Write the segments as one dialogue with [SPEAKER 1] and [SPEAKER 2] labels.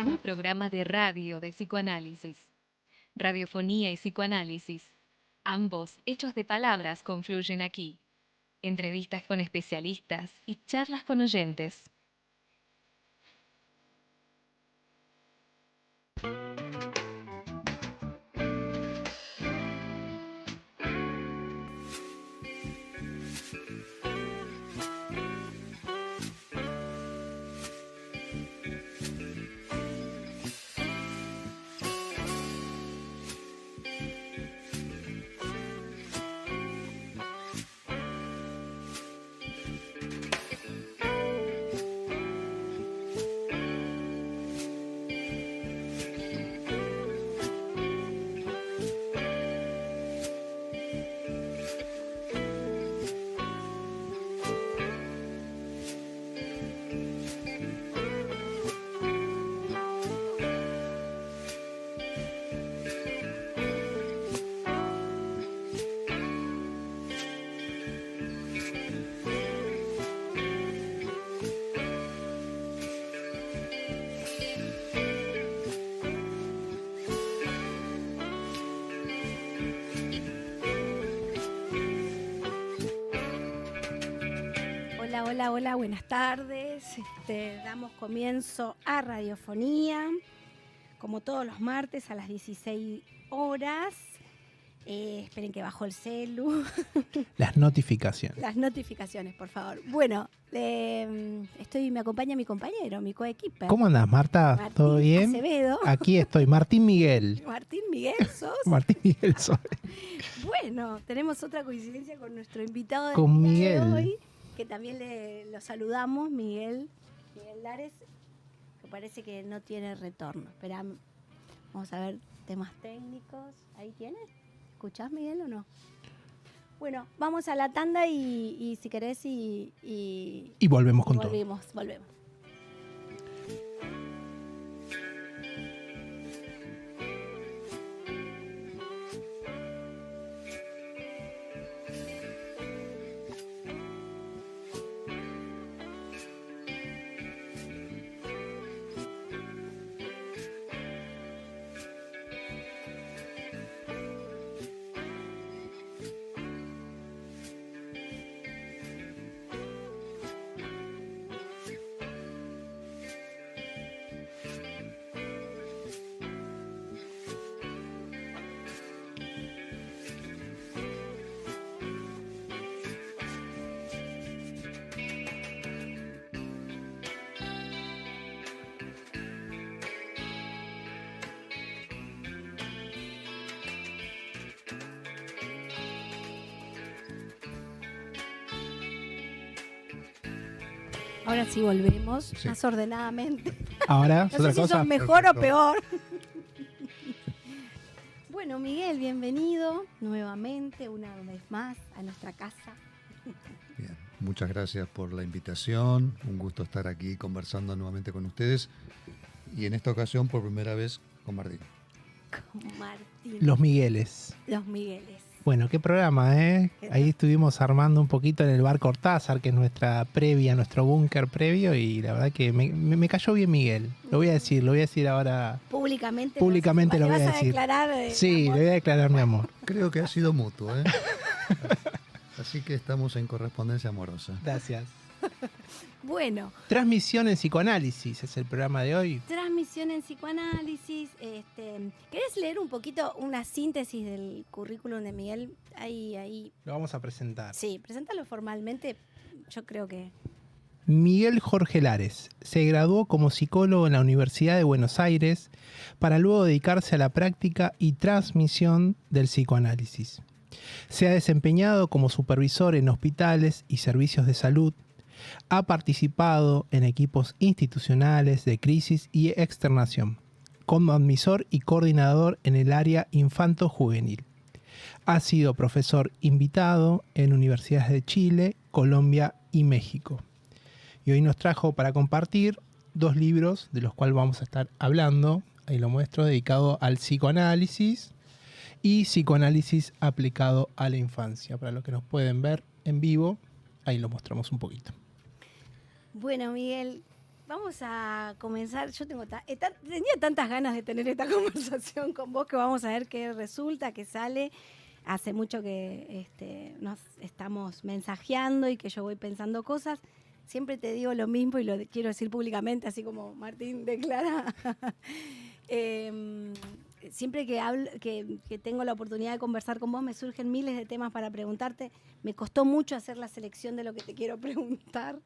[SPEAKER 1] un programa de radio de psicoanálisis. Radiofonía y psicoanálisis, ambos hechos de palabras, confluyen aquí. Entrevistas con especialistas y charlas con oyentes.
[SPEAKER 2] Hola, buenas tardes. Damos comienzo a Radiofonía, como todos los martes a las 16 horas. Esperen que bajó el celu.
[SPEAKER 3] Las notificaciones.
[SPEAKER 2] Las notificaciones, por favor. Bueno, me acompaña mi compañero, mi coequiper.
[SPEAKER 3] ¿Cómo andás, Marta?
[SPEAKER 2] Martín
[SPEAKER 3] ¿Todo bien?
[SPEAKER 2] Acevedo.
[SPEAKER 3] Aquí estoy, Martín Miguel.
[SPEAKER 2] Martín Miguel, ¿sos?
[SPEAKER 3] Martín Miguel soy.
[SPEAKER 2] Bueno, tenemos otra coincidencia con nuestro invitado
[SPEAKER 3] Con
[SPEAKER 2] del día de
[SPEAKER 3] Miguel.
[SPEAKER 2] hoy, que también lo saludamos, Miguel Lares, que parece que no tiene retorno. Espera, vamos a ver temas técnicos. ¿Ahí tienes? ¿Escuchás, Miguel, o no? Bueno, vamos a la tanda y si querés y
[SPEAKER 3] volvemos con todo.
[SPEAKER 2] Volvemos. Ahora sí volvemos,
[SPEAKER 4] Sí.
[SPEAKER 2] más ordenadamente.
[SPEAKER 3] Ahora,
[SPEAKER 2] No sé
[SPEAKER 3] otra
[SPEAKER 2] si
[SPEAKER 3] cosa.
[SPEAKER 2] son mejor
[SPEAKER 4] Perfecto.
[SPEAKER 2] o peor. Bueno, Miguel, bienvenido nuevamente, una vez más, a nuestra casa.
[SPEAKER 4] Bien, muchas gracias por la invitación. Un gusto estar aquí conversando nuevamente con ustedes. Y en esta ocasión, por primera vez, con Martín.
[SPEAKER 2] Con Martín.
[SPEAKER 3] Los Migueles.
[SPEAKER 2] Los Migueles.
[SPEAKER 3] Bueno, qué programa, ¿eh? Ahí estuvimos armando un poquito en el bar Cortázar, que es nuestra previa, nuestro búnker previo, y la verdad que me cayó bien Miguel. Lo voy a decir ahora.
[SPEAKER 2] Públicamente.
[SPEAKER 3] Públicamente lo voy a
[SPEAKER 2] ¿Le vas
[SPEAKER 3] decir.
[SPEAKER 2] declarar?
[SPEAKER 3] Sí,
[SPEAKER 2] amor?
[SPEAKER 3] le voy a declarar mi amor.
[SPEAKER 4] Creo que ha sido mutuo, ¿eh? Así que estamos en correspondencia amorosa.
[SPEAKER 3] Gracias.
[SPEAKER 2] Bueno,
[SPEAKER 3] Transmisión en psicoanálisis es el programa de hoy.
[SPEAKER 2] transmisión en psicoanálisis. ¿Querés leer un poquito una síntesis del currículum de Miguel? Ahí.
[SPEAKER 3] Lo vamos a presentar.
[SPEAKER 2] Sí, preséntalo formalmente. Yo creo que...
[SPEAKER 3] Miguel Jorge Lares se graduó como psicólogo en la Universidad de Buenos Aires para luego dedicarse a la práctica y transmisión del psicoanálisis. Se ha desempeñado como supervisor en hospitales y servicios de salud. Ha participado en equipos institucionales de crisis y externación, como admisor y coordinador en el área infanto-juvenil. Ha sido profesor invitado en universidades de Chile, Colombia y México. Y hoy nos trajo para compartir 2 libros de los cuales vamos a estar hablando. Ahí lo muestro, dedicado al psicoanálisis y psicoanálisis aplicado a la infancia. Para los que nos pueden ver en vivo, ahí lo mostramos un poquito.
[SPEAKER 2] Bueno, Miguel, vamos a comenzar. Yo tenía tantas ganas de tener esta conversación con vos que vamos a ver qué resulta, qué sale. Hace mucho que nos estamos mensajeando y que yo voy pensando cosas. Siempre te digo lo mismo y lo quiero decir públicamente, así como Martín declara. Siempre que hablo, que tengo la oportunidad de conversar con vos, me surgen miles de temas para preguntarte. Me costó mucho hacer la selección de lo que te quiero preguntar.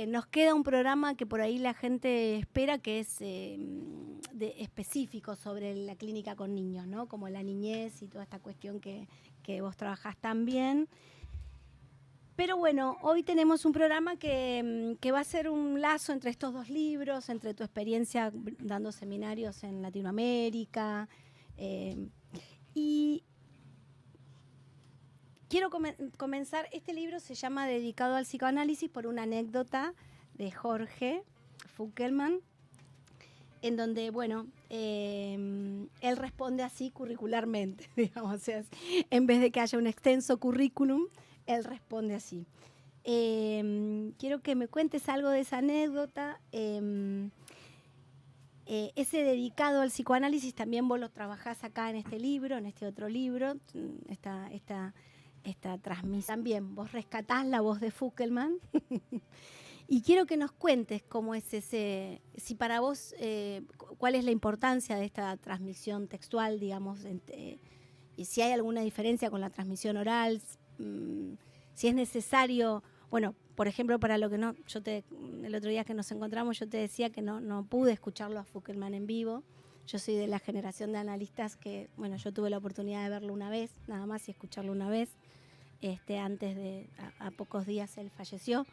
[SPEAKER 2] Nos queda un programa que por ahí la gente espera, que es específico sobre la clínica con niños, ¿no? Como la niñez y toda esta cuestión que vos trabajás tan bien. Pero bueno, hoy tenemos un programa que va a ser un lazo entre estos dos libros, entre tu experiencia dando seminarios en Latinoamérica. Y quiero comenzar. Este libro se llama Dedicado al psicoanálisis por una anécdota de Jorge Fuckelman, en donde, bueno, él responde así curricularmente, digamos, o sea, en vez de que haya un extenso currículum, él responde así. Quiero que me cuentes algo de esa anécdota. Ese dedicado al psicoanálisis también vos lo trabajás acá en este libro, en este otro libro, esta transmisión. También vos rescatás la voz de Fuckelman. Y quiero que nos cuentes cómo es si para vos, cuál es la importancia de esta transmisión textual, digamos, y si hay alguna diferencia con la transmisión oral, si es necesario, bueno, por ejemplo, para lo que no, el otro día que nos encontramos, yo te decía que no pude escucharlo a Fuckelman en vivo. Yo soy de la generación de analistas que, bueno, yo tuve la oportunidad de verlo una vez, nada más, y escucharlo una vez. Antes de, a pocos días él falleció.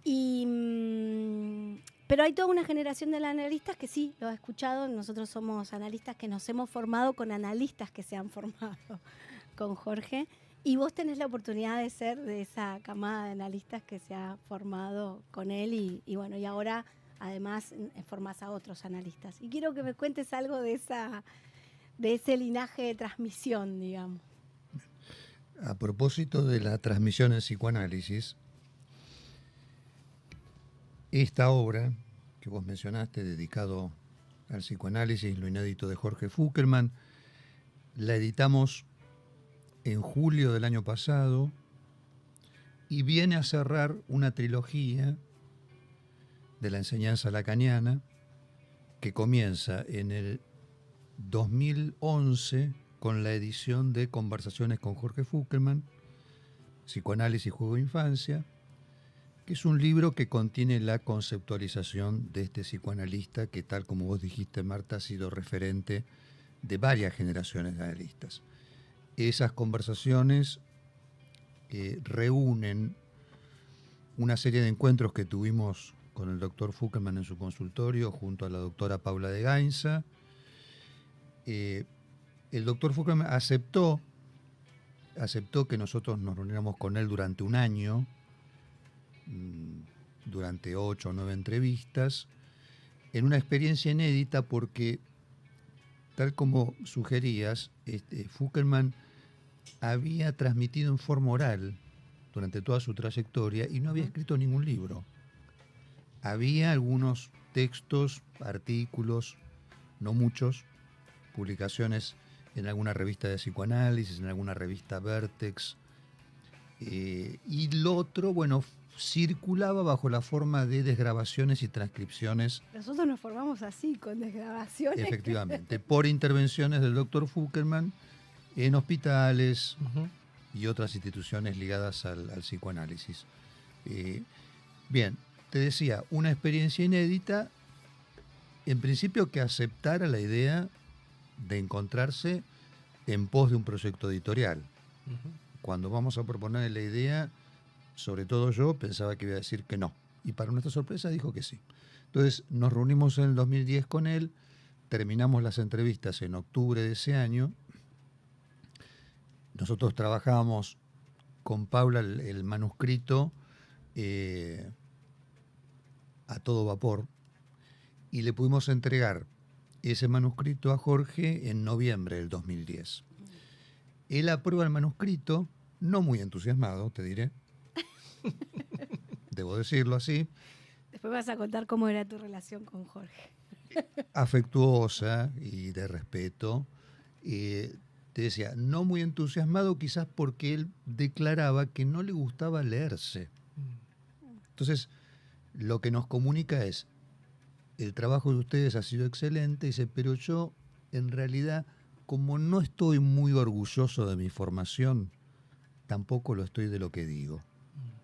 [SPEAKER 2] Pero hay toda una generación de analistas que sí, lo ha escuchado. Nosotros somos analistas que nos hemos formado con analistas que se han formado con Jorge. Y vos tenés la oportunidad de ser de esa camada de analistas que se ha formado con él y bueno, y ahora además formás a otros analistas. Y quiero que me cuentes algo de ese linaje de transmisión, digamos.
[SPEAKER 4] A propósito de la transmisión en psicoanálisis, esta obra que vos mencionaste, dedicado al psicoanálisis, lo inédito de Jorge Fuckelman, la editamos en julio del año pasado y viene a cerrar una trilogía de la enseñanza lacaniana que comienza en el 2011 con la edición de Conversaciones con Jorge Fuckelman, Psicoanálisis, Juego e Infancia, que es un libro que contiene la conceptualización de este psicoanalista que, tal como vos dijiste, Marta, ha sido referente de varias generaciones de analistas. Esas conversaciones reúnen una serie de encuentros que tuvimos con el doctor Fuckelman en su consultorio junto a la doctora Paula de Gainza. El doctor Fuckelman aceptó que nosotros nos reuniéramos con él durante un año, durante 8 o 9 entrevistas, en una experiencia inédita porque, tal como sugerías, Fuckelman había transmitido en forma oral durante toda su trayectoria y no había escrito ningún libro. Había algunos textos, artículos, no muchos, publicaciones en alguna revista de psicoanálisis, en alguna revista Vertex, y lo otro, bueno, circulaba bajo la forma de desgrabaciones y transcripciones.
[SPEAKER 2] Nosotros nos formamos así, con desgrabaciones.
[SPEAKER 4] Efectivamente, por intervenciones del doctor Fuckelman en hospitales y otras instituciones ligadas al psicoanálisis. Bien, te decía, una experiencia inédita, en principio que aceptara la idea de encontrarse en pos de un proyecto editorial. Cuando vamos a proponer la idea, sobre todo yo, pensaba que iba a decir que no. Y para nuestra sorpresa dijo que sí. Entonces nos reunimos en el 2010 con él, terminamos las entrevistas en octubre de ese año. Nosotros trabajábamos con Paula el manuscrito a todo vapor y le pudimos entregar ese manuscrito a Jorge en noviembre del 2010. Él aprueba el manuscrito, no muy entusiasmado, te diré, debo decirlo así,
[SPEAKER 2] Después vas a contar cómo era tu relación con Jorge.
[SPEAKER 4] Afectuosa y de respeto. Te decía, no muy entusiasmado quizás porque él declaraba que no le gustaba leerse. Entonces, lo que nos comunica es, el trabajo de ustedes ha sido excelente, dice, pero yo en realidad, como no estoy muy orgulloso de mi formación, tampoco lo estoy de lo que digo.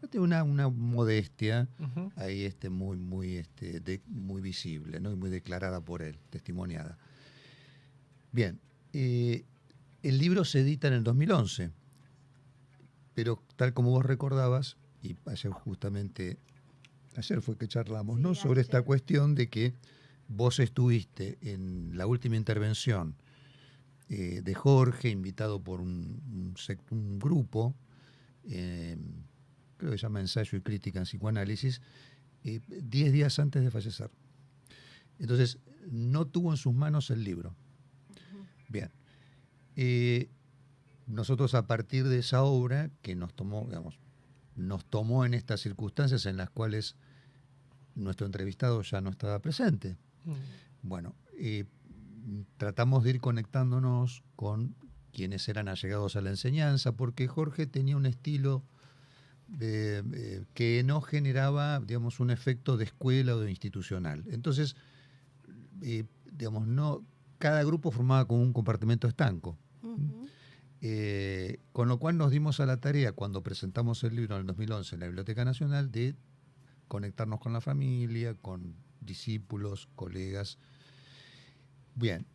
[SPEAKER 4] Tiene una modestia
[SPEAKER 3] Ujú.
[SPEAKER 4] ahí muy visible, ¿no? Y muy declarada por él, testimoniada. Bien, el libro se edita en el 2011, pero tal como vos recordabas, y ayer fue que charlamos,
[SPEAKER 2] Sí,
[SPEAKER 4] ¿no? Sobre esta
[SPEAKER 2] ayer.
[SPEAKER 4] cuestión de que vos estuviste en la última intervención de Jorge, invitado por un grupo, creo que se llama Ensayo y Crítica en Psicoanálisis, 10 días antes de fallecer. Entonces, no tuvo en sus manos el libro. Bien. Nosotros a partir de esa obra que nos tomó en estas circunstancias en las cuales nuestro entrevistado ya no estaba presente. Bueno, tratamos de ir conectándonos con quienes eran allegados a la enseñanza, porque Jorge tenía un estilo que no generaba, digamos, un efecto de escuela o de institucional. Entonces, cada grupo formaba como un compartimento estanco.
[SPEAKER 2] Ujú.
[SPEAKER 4] Con lo cual nos dimos a la tarea, cuando presentamos el libro en el 2011 en la Biblioteca Nacional, de conectarnos con la familia, con discípulos, colegas. Bien,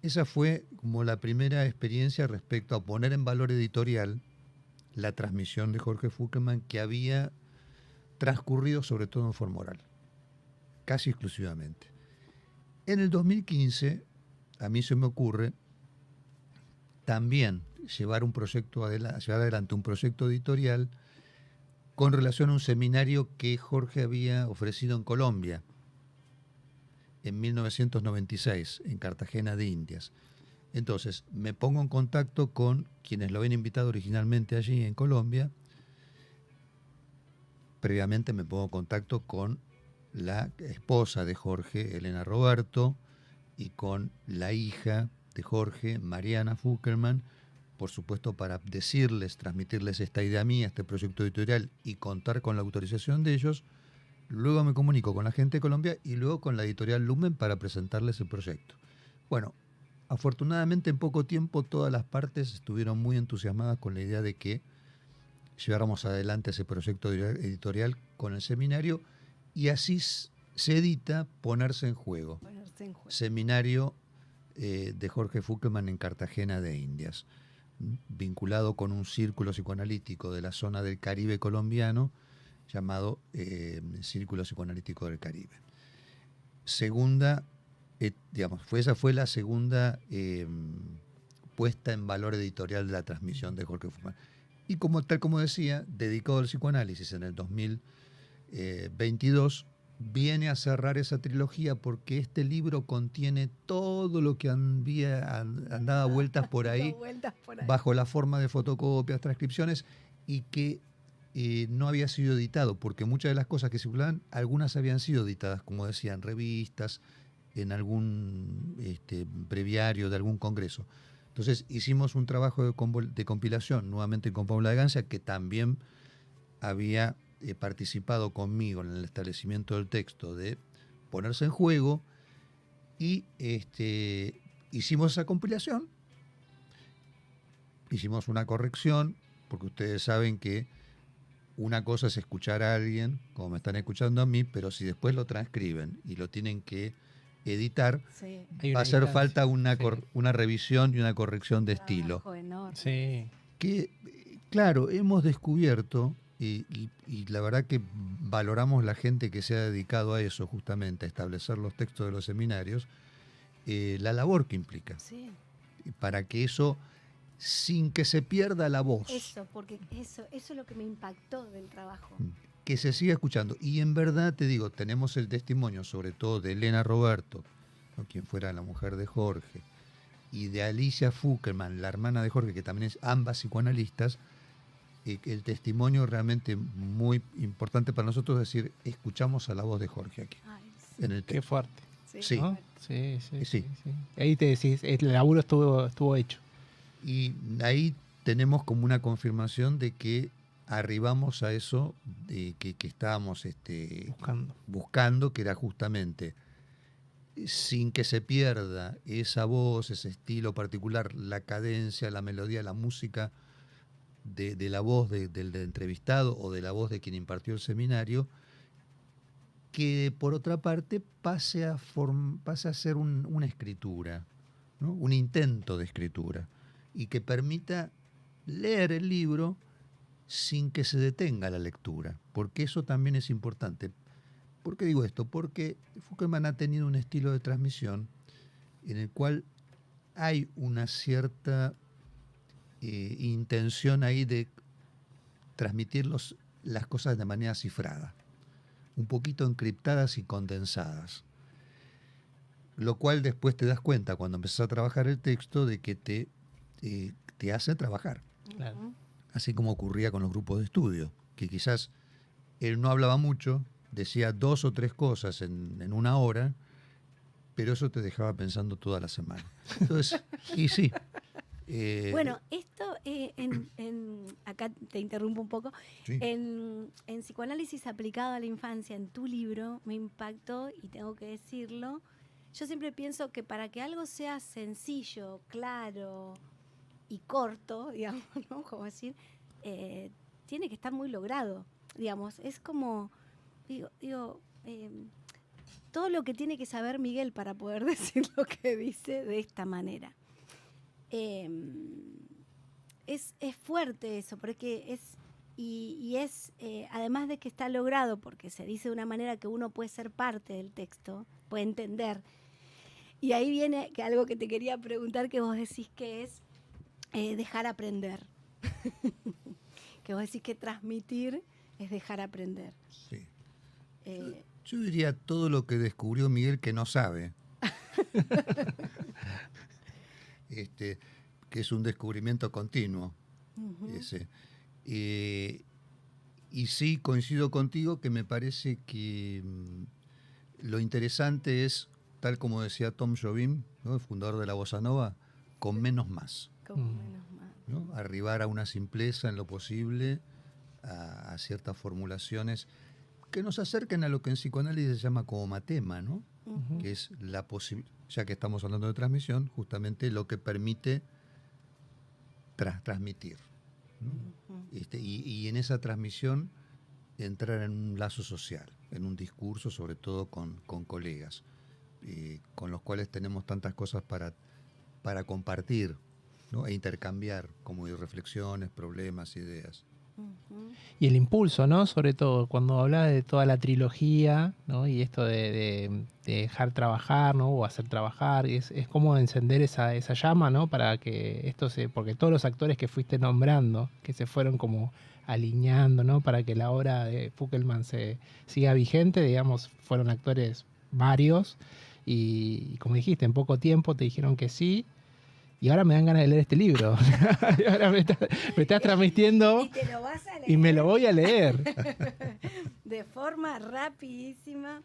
[SPEAKER 4] esa fue como la primera experiencia respecto a poner en valor editorial la transmisión de Jorge Fuckelman, que había transcurrido sobre todo en forma oral, casi exclusivamente. En el 2015, a mí se me ocurre también llevar adelante un proyecto editorial con relación a un seminario que Jorge había ofrecido en Colombia en 1996, en Cartagena de Indias. Entonces, me pongo en contacto con quienes lo habían invitado originalmente allí en Colombia. Previamente me pongo en contacto con la esposa de Jorge, Elena Roberto, y con la hija de Jorge, Mariana Fuckelman, por supuesto para transmitirles esta idea mía, este proyecto editorial y contar con la autorización de ellos. Luego me comunico con la gente de Colombia y luego con la editorial Lumen para presentarles el proyecto. Bueno, afortunadamente en poco tiempo todas las partes estuvieron muy entusiasmadas con la idea de que lleváramos adelante ese proyecto editorial con el seminario, y así se edita Ponerse en Juego.
[SPEAKER 2] Ponerse en juego.
[SPEAKER 4] Seminario de Jorge Fuckelman en Cartagena de Indias, vinculado con un círculo psicoanalítico de la zona del Caribe colombiano llamado Círculo Psicoanalítico del Caribe. Esa fue la segunda puesta en valor editorial de la transmisión de Jorge Fuckelman. Y tal como decía, dedicado al psicoanálisis en el 2022, viene a cerrar esa trilogía porque este libro contiene todo lo que andaba vueltas por ahí, bajo la forma de fotocopias, transcripciones, y que no había sido editado, porque muchas de las cosas que circulaban, algunas habían sido editadas, como decía, en revistas, en algún breviario de algún congreso. Entonces hicimos un trabajo de compilación, nuevamente con Paula de Gancia, que también había participado conmigo en el establecimiento del texto de Ponerse en Juego, y hicimos esa compilación, hicimos una corrección, porque ustedes saben que una cosa es escuchar a alguien, como me están escuchando a mí, pero si después lo transcriben y lo tienen que editar,
[SPEAKER 2] Sí.
[SPEAKER 4] va a hacer
[SPEAKER 3] distancia.
[SPEAKER 4] falta una
[SPEAKER 3] Sí.
[SPEAKER 4] revisión y una corrección de estilo.
[SPEAKER 2] Trabajo enorme.
[SPEAKER 3] Sí.
[SPEAKER 4] Que, claro, hemos descubierto, y la verdad que valoramos la gente que se ha dedicado a eso, justamente, a establecer los textos de los seminarios, la labor que implica,
[SPEAKER 2] Sí.
[SPEAKER 4] para que eso, sin que se pierda la voz,
[SPEAKER 2] Eso, porque eso es lo que me impactó del trabajo.
[SPEAKER 4] que se siga escuchando. Y en verdad, te digo, tenemos el testimonio, sobre todo de Elena Roberto, ¿no?, quien fuera la mujer de Jorge, y de Alicia Fuckelman, la hermana de Jorge, que también es ambas psicoanalistas, el testimonio realmente muy importante para nosotros, es decir, escuchamos a la voz de Jorge aquí,
[SPEAKER 2] Ay, sí.
[SPEAKER 4] en el
[SPEAKER 3] Qué
[SPEAKER 4] texto.
[SPEAKER 3] fuerte.
[SPEAKER 4] Sí.
[SPEAKER 3] ¿No? Sí, sí,
[SPEAKER 4] Sí.
[SPEAKER 3] sí, sí. Ahí te decís, el laburo estuvo hecho.
[SPEAKER 4] Y ahí tenemos como una confirmación de que arribamos a eso de que estábamos buscando, que era justamente, sin que se pierda esa voz, ese estilo particular, la cadencia, la melodía, la música de la voz del entrevistado o de la voz de quien impartió el seminario, que por otra parte pase a ser una escritura, ¿no? Un intento de escritura, y que permita leer el libro sin que se detenga la lectura, porque eso también es importante. ¿Por qué digo esto? Porque Fukelman ha tenido un estilo de transmisión en el cual hay una cierta intención ahí de transmitir las cosas de manera cifrada, un poquito encriptadas y condensadas, lo cual después te das cuenta cuando empezás a trabajar el texto de que te hace trabajar.
[SPEAKER 3] Claro.
[SPEAKER 4] Así como ocurría con los grupos de estudio, que quizás él no hablaba mucho, decía 2 o 3 cosas en una hora, pero eso te dejaba pensando toda la semana. Entonces, y sí.
[SPEAKER 2] Bueno, esto, acá te interrumpo un poco,
[SPEAKER 4] Sí.
[SPEAKER 2] en Psicoanálisis aplicado a la infancia, en tu libro, me impactó, y tengo que decirlo, yo siempre pienso que para que algo sea sencillo, claro y corto, digamos, ¿no? Como decir, tiene que estar muy logrado, digamos, es como, digo todo lo que tiene que saber Miguel para poder decir lo que dice de esta manera. Es fuerte eso, porque es además de que está logrado, porque se dice de una manera que uno puede ser parte del texto, puede entender. Y ahí viene algo que te quería preguntar, que vos decís que es dejar aprender. Que vos decís que transmitir es dejar aprender.
[SPEAKER 4] Sí.
[SPEAKER 2] Eh,
[SPEAKER 4] Yo diría todo lo que descubrió Miguel que no sabe. Que es un descubrimiento continuo.
[SPEAKER 2] uh-huh.
[SPEAKER 4] Ese. Y sí, coincido contigo que me parece que lo interesante es, tal como decía Tom Jobim, ¿no?, el fundador de la Bossa Nova, con menos más,
[SPEAKER 2] Como menos mal.
[SPEAKER 4] ¿no? Arribar a una simpleza en lo posible, a ciertas formulaciones que nos acerquen a lo que en psicoanálisis se llama como matema, ¿no?
[SPEAKER 2] Uh-huh.
[SPEAKER 4] Que es ya que estamos hablando de transmisión, justamente lo que permite transmitir, ¿no?
[SPEAKER 2] Uh-huh.
[SPEAKER 4] Y en esa transmisión entrar en un lazo social, en un discurso, sobre todo con colegas, con los cuales tenemos tantas cosas para compartir, ¿no? E intercambiar como reflexiones, problemas, ideas.
[SPEAKER 2] Uh-huh.
[SPEAKER 3] Y el impulso, ¿no? Sobre todo, cuando habla de toda la trilogía, ¿no? Y esto de dejar trabajar, ¿no? O hacer trabajar, es como encender esa llama, ¿no? Para que esto porque todos los actores que fuiste nombrando, que se fueron como alineando, ¿no? Para que la obra de Fukelman se siga vigente, digamos, fueron actores varios, y como dijiste, en poco tiempo te dijeron que sí. Y ahora me dan ganas de leer este libro. Y ahora me estás transmitiendo.
[SPEAKER 2] Y te lo vas a leer.
[SPEAKER 3] Y me lo voy a leer.
[SPEAKER 2] De forma rapidísima.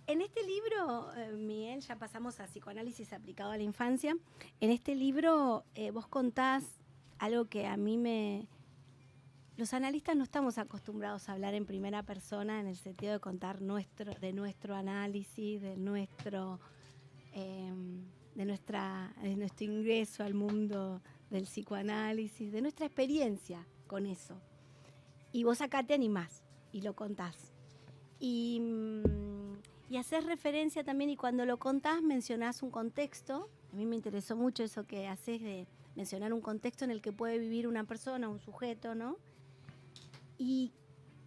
[SPEAKER 2] En este libro, Miguel, ya pasamos a psicoanálisis aplicado a la infancia. En este libro vos contás algo que a mí Los analistas no estamos acostumbrados a hablar en primera persona, en el sentido de contar de nuestro análisis, de nuestro ingreso al mundo del psicoanálisis, de nuestra experiencia con eso. Y vos acá te animás y lo contás. Y haces referencia también, y cuando lo contás mencionás un contexto. A mí me interesó mucho eso que haces de mencionar un contexto en el que puede vivir una persona, un sujeto, ¿no? Y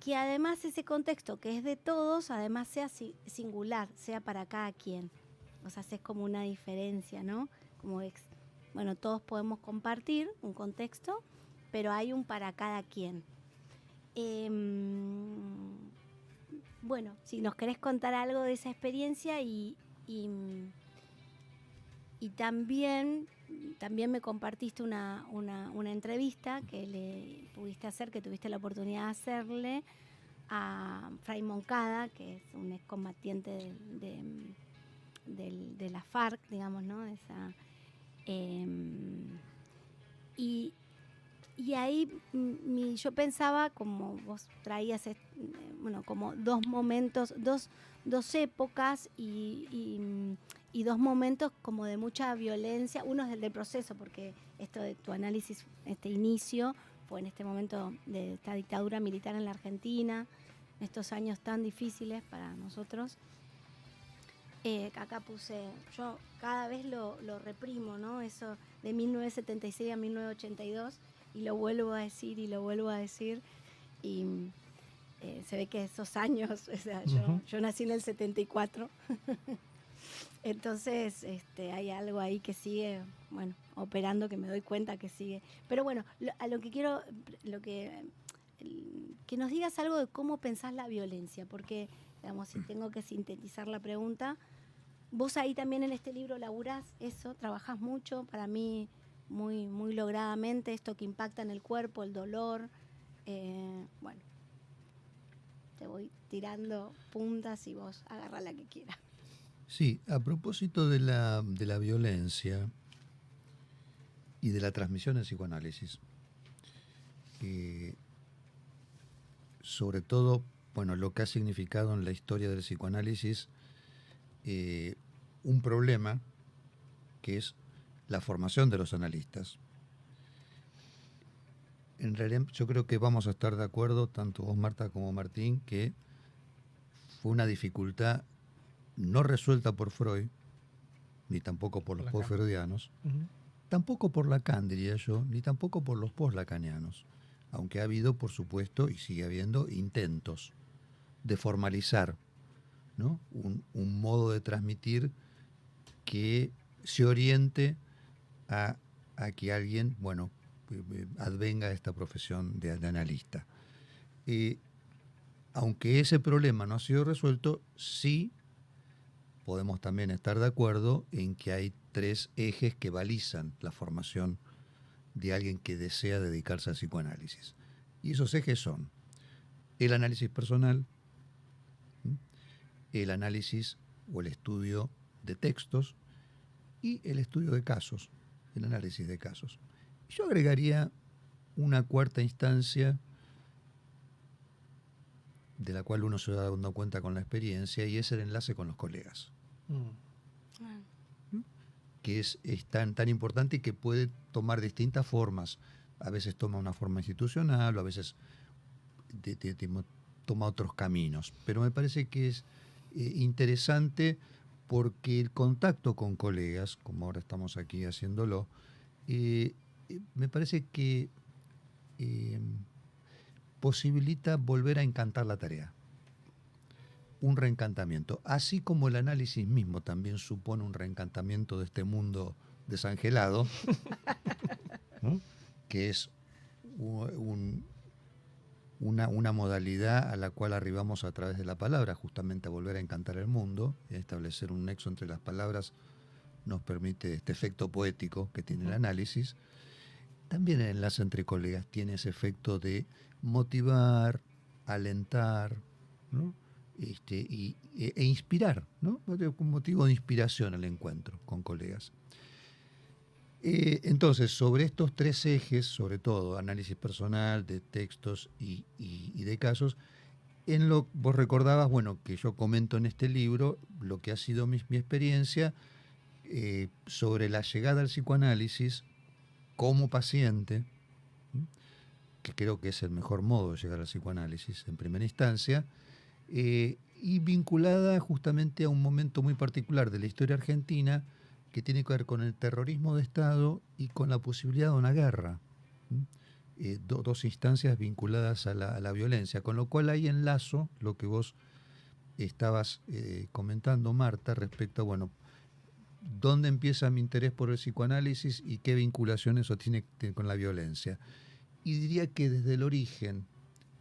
[SPEAKER 2] que además ese contexto, que es de todos, además sea singular, sea para cada quien. O sea, haces como una diferencia, ¿no? Bueno, todos podemos compartir un contexto, pero hay un para cada quien. Bueno, si nos querés contar algo de esa experiencia y también también me compartiste una entrevista que le pudiste hacer, que tuviste la oportunidad de hacerle a Fray Moncada, que es un excombatiente de la FARC, digamos, ¿no? Y ahí yo pensaba, como vos traías, como dos momentos, dos épocas y dos momentos como de mucha violencia. Uno es el del proceso, porque esto de tu análisis, este inicio, fue en este momento de esta dictadura militar en la Argentina, en estos años tan difíciles para nosotros. Acá puse, yo cada vez lo reprimo, ¿no? Eso de 1976 a 1982, y lo vuelvo a decir y lo vuelvo a decir, y se ve que esos años, o sea, yo nací en el 74, entonces hay algo ahí que sigue, bueno, operando, que me doy cuenta que sigue. Pero bueno, a lo que quiero, que nos digas algo de cómo pensás la violencia, porque, digamos, si tengo que sintetizar la pregunta, vos ahí también en este libro laburás eso, trabajás mucho, para mí muy, muy logradamente, esto que impacta en el cuerpo, el dolor. Bueno, te voy tirando puntas y vos agarrá la que quieras.
[SPEAKER 4] Sí, a propósito de la violencia y de la transmisión del psicoanálisis, sobre todo, bueno, lo que ha significado en la historia del psicoanálisis un problema que es la formación de los analistas. En realidad, yo creo que vamos a estar de acuerdo, tanto vos, Marta, como Martín, que fue una dificultad no resuelta por Freud, ni tampoco por los post-freudianos, tampoco por Lacan, diría yo, ni tampoco por los post-lacanianos, aunque ha habido, por supuesto, y sigue habiendo, intentos de formalizar, ¿no? un modo de transmitir que se oriente a que alguien, bueno, advenga a esta profesión de analista. Aunque ese problema no ha sido resuelto, sí podemos también estar de acuerdo en que hay tres ejes que balizan la formación de alguien que desea dedicarse al psicoanálisis. Y esos ejes son el análisis personal, el análisis o el estudio de textos y el estudio de casos, el análisis de casos. Yo agregaría una cuarta instancia de la cual uno se va dando cuenta con la experiencia, y es el enlace con los colegas. Que es tan importante y que puede tomar distintas formas. A veces toma una forma institucional o a veces toma otros caminos. Pero me parece que es interesante porque el contacto con colegas, como ahora estamos aquí haciéndolo, me parece que posibilita volver a encantar la tarea. Un reencantamiento. Así como el análisis mismo también supone un reencantamiento de este mundo desangelado, ¿no? Que es una modalidad a la cual arribamos a través de la palabra, justamente a volver a encantar el mundo, y a establecer un nexo entre las palabras nos permite este efecto poético que tiene el análisis. También el enlace entre colegas tiene ese efecto de motivar, alentar, ¿no? E inspirar, ¿no? Un motivo de inspiración el encuentro con colegas. Entonces, sobre estos tres ejes, sobre todo análisis personal, de textos y de casos, vos recordabas, bueno, que yo comento en este libro lo que ha sido mi experiencia sobre la llegada al psicoanálisis como paciente, que creo que es el mejor modo de llegar al psicoanálisis en primera instancia, y vinculada justamente a un momento muy particular de la historia argentina que tiene que ver con el terrorismo de Estado y con la posibilidad de una guerra. Dos instancias vinculadas a la violencia, con lo cual ahí enlazo lo que vos estabas comentando, Marta, respecto a, bueno, dónde empieza mi interés por el psicoanálisis y qué vinculación eso tiene con la violencia. Y diría que desde el origen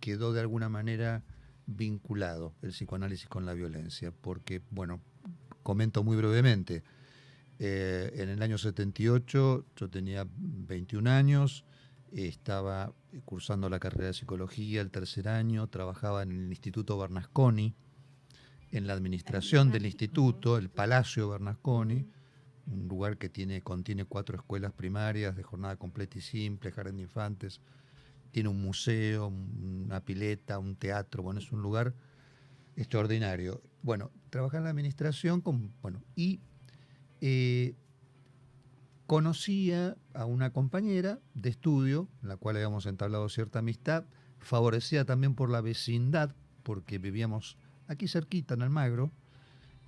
[SPEAKER 4] quedó de alguna manera vinculado el psicoanálisis con la violencia, porque, bueno, comento muy brevemente, En el año 78 yo tenía 21 años, estaba cursando la carrera de psicología el tercer año, trabajaba en el Instituto Bernasconi, en la administración del instituto, el Palacio Bernasconi, un lugar que contiene 4 escuelas primarias de jornada completa y simple, jardín de infantes, tiene un museo, una pileta, un teatro, bueno, es un lugar extraordinario. Bueno, trabajaba en la administración y conocía a una compañera de estudio, en la cual habíamos entablado cierta amistad, favorecida también por la vecindad, porque vivíamos aquí cerquita en Almagro,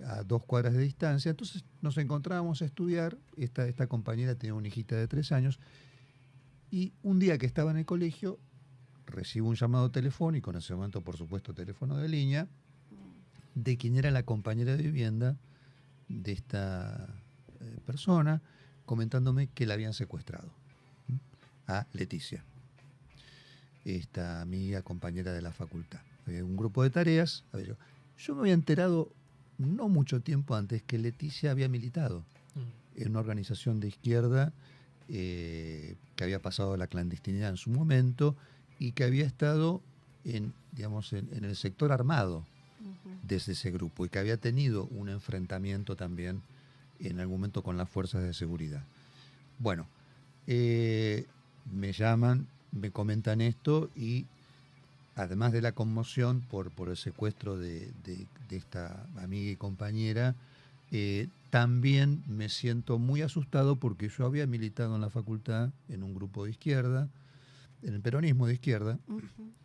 [SPEAKER 4] a 2 cuadras de distancia. Entonces nos encontrábamos a estudiar. Esta compañera tenía una hijita de 3 años, y un día que estaba en el colegio recibo un llamado telefónico, en ese momento por supuesto teléfono de línea, de quien era la compañera de vivienda de esta persona, comentándome que la habían secuestrado, a Leticia, esta amiga, compañera de la facultad. Había un grupo de tareas. Yo me había enterado no mucho tiempo antes que Leticia había militado en una organización de izquierda que había pasado a la clandestinidad en su momento y que había estado en el sector armado desde ese grupo, y que había tenido un enfrentamiento también en algún momento con las fuerzas de seguridad. Bueno, me llaman, me comentan esto, y además de la conmoción por el secuestro de esta amiga y compañera, también me siento muy asustado porque yo había militado en la facultad en un grupo de izquierda, en el peronismo de izquierda,